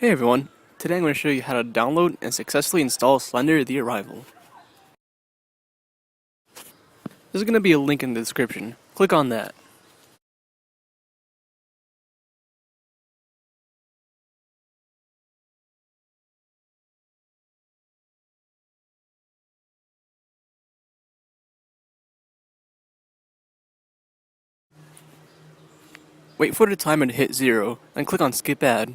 Hey everyone, today I'm going to show you how to download and successfully install Slender The Arrival. There's going to be a link in the description. Click on that. Wait for the timer to hit 0, then click on Skip Ad.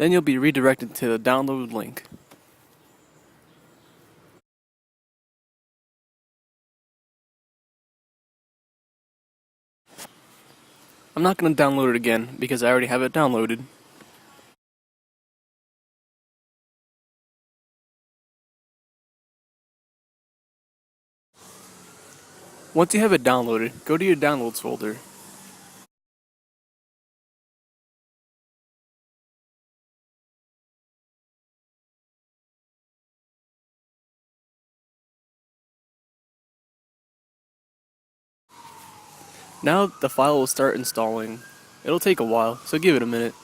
Then you'll be redirected to the download link. I'm not going to download it again because I already have it downloaded. Once you have it downloaded, go to your downloads folder. Now the file will start installing. It'll take a while, so give it a minute.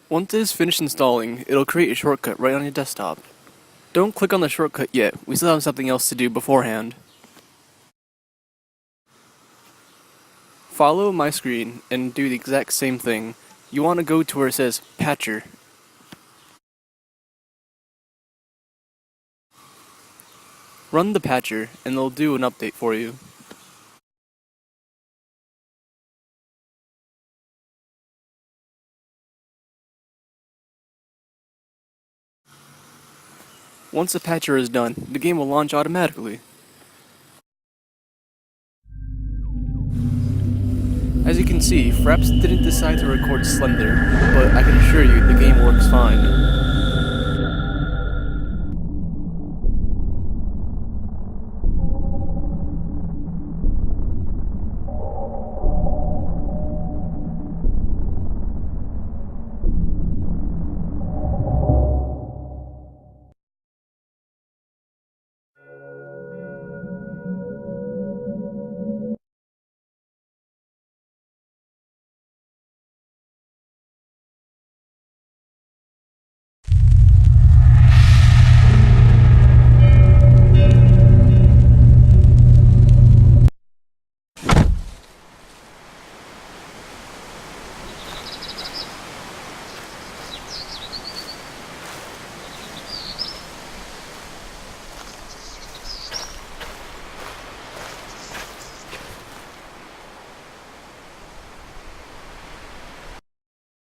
Once it is finished installing, it'll create a shortcut right on your desktop. Don't click on the shortcut yet, we still have something else to do beforehand. Follow my screen and do the exact same thing. You want to go to where it says Patcher. Run the patcher and they'll do an update for you. Once the patcher is done, the game will launch automatically. As you can see, Fraps didn't decide to record Slender, but I can assure you the game works fine.